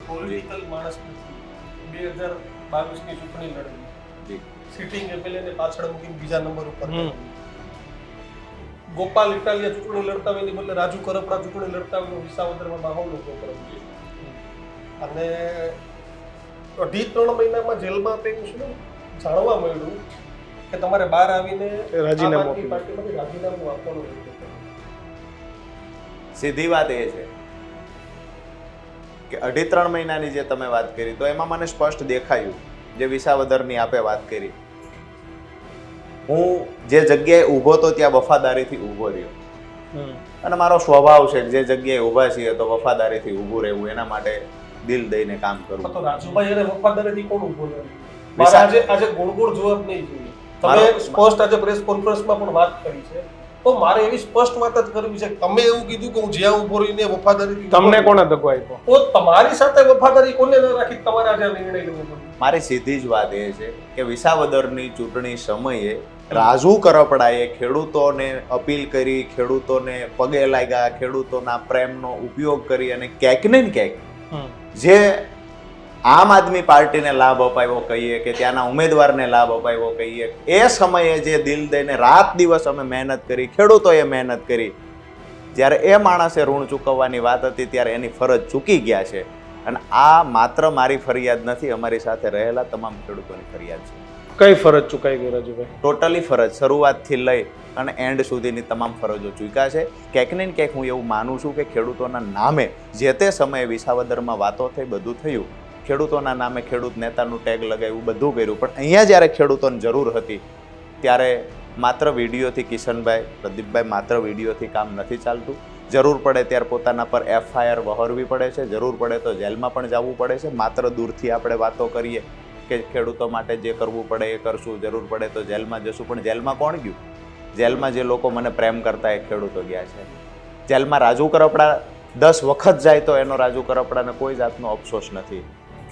Political માણસ નથી. 2022 ની ચૂંટણી લડવી, સિટિંગ એમએલએ ને પાછળ મૂકીને બીજા નંબર ઉપર, ગોપાલ ઇટાલિયા ચૂંટણી લડતા હોય એની બદલે રાજુ કરપડા ચૂંટણી લડતા હોય વિસાવદરમાં માહોલ ઉભો કરવો જોઈએ. અને 2.5-3 મહિનામાં જેલમાં પેલું શું જાણવા મળ્યું કે તમારે બહાર આવીને રાજીનામું આપવાનું. સીધી વાત એ છે કે 2.5-3 મહિનાની જે તમે વાત કરી તો એમાં મને સ્પષ્ટ દેખાયું જે વિસાવદરની આપે વાત કરી. હું જે જગ્યાએ ઊભો તો ત્યાં વફાદારીથી ઊભો રહ્યો અને મારો સ્વભાવ છે જે જગ્યાએ ઊભા છીએ તો વફાદારીથી ઊભું રહેવું, એના માટે દિલ દઈને કામ કરવું. તો રાજુભાઈ એને વફાદારીથી કોણ ઊભો રહે? મારે આજે ગોળ જવાબ નહીં જોઈએ. તમે સ્પષ્ટ આજે પ્રેસ કોન્ફરન્સમાં પણ વાત કરી છે, તો મારે એવી સ્પષ્ટ વાત જ કરવી છે. તમે એવું કીધું કે હું જ્યાં ઊભો રહીને વફાદારી, તમને કોણે દગો આપ્યો? તો તમારી સાથે વફાદારી કોને ન રાખી તમારે આજે નિર્ણય લેવો પડ્યો? મારી સીધી જ વાત એ છે કે વિસાવદરની ચૂંટણી સમયે રાજુ કરપડાએ ખેડૂતોને અપીલ કરી, ખેડૂતોને પગે લાગ્યા, ખેડૂતોના પ્રેમનો ઉપયોગ કરી અને ક્યાંક ને ક્યાંક જે આમ આદમી પાર્ટીને લાભ અપાવ્યો કહીએ કે ત્યાંના ઉમેદવારને લાભ અપાવ્યો કહીએ, એ સમયે જે દિલ દઈને રાત દિવસ અમે મહેનત કરી, ખેડૂતોએ મહેનત કરી, જ્યારે એ માણસે ઋણ ચૂકવવાની વાત હતી ત્યારે એની ફરજ ચૂકી ગયા છે. અને આ માત્ર મારી ફરિયાદ નથી, અમારી સાથે રહેલા તમામ ખેડૂતોની ફરિયાદ છે. કઈ ફરજ ચૂકાઈ ગઈ રાજુભાઈ? ટોટલી ફરજ, શરૂઆતથી લઈ અને એન્ડ સુધીની તમામ ફરજો ચૂક્યા છે. ક્યાંક ને ક્યાંક હું એવું માનું છું કે ખેડૂતોના નામે જે તે સમયે વિસાવદરમાં વાતો થઈ, બધું થયું, ખેડૂતોના નામે ખેડૂત નેતાનું ટેગ લગાવ્યું, બધું કર્યું, પણ અહીંયા જ્યારે ખેડૂતોને જરૂર હતી ત્યારે માત્ર વિડીયોથી કિશનભાઈ, પ્રદીપભાઈ, માત્ર વિડીયોથી કામ નથી ચાલતું. જરૂર પડે ત્યારે પોતાના પર એફઆઈઆર વહોરવી પડે છે, જરૂર પડે તો જેલમાં પણ જવું પડે છે. માત્ર દૂરથી આપણે વાતો કરીએ કે ખેડૂતો માટે જે કરવું પડે એ કરશું, જરૂર પડે તો જેલમાં જશું, પણ જેલમાં કોણ ગયું? જેલમાં જે લોકો મને પ્રેમ કરતા એ ખેડૂતો ગયા છે. જેલમાં રાજુ કરપડા 10 વખત જાય તો એનો રાજુ કરપડાને કોઈ જાતનો અફસોસ નથી.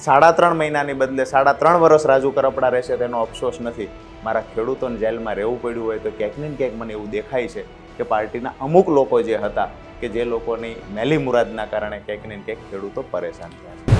3.5 મહિનાની બદલે 3.5 વર્ષ રાજુ કરપડા રહેશે તેનો અફસોસ નથી. મારા ખેડૂતોને જેલમાં રહેવું પડ્યું હોય તો ક્યાંક ને ક્યાંક મને એવું દેખાય છે કે પાર્ટીના અમુક લોકો જે હતા કે જે લોકોની મેલી મુરાદના કારણે ક્યાંક ને ક્યાંક ખેડૂતો પરેશાન થયા છે.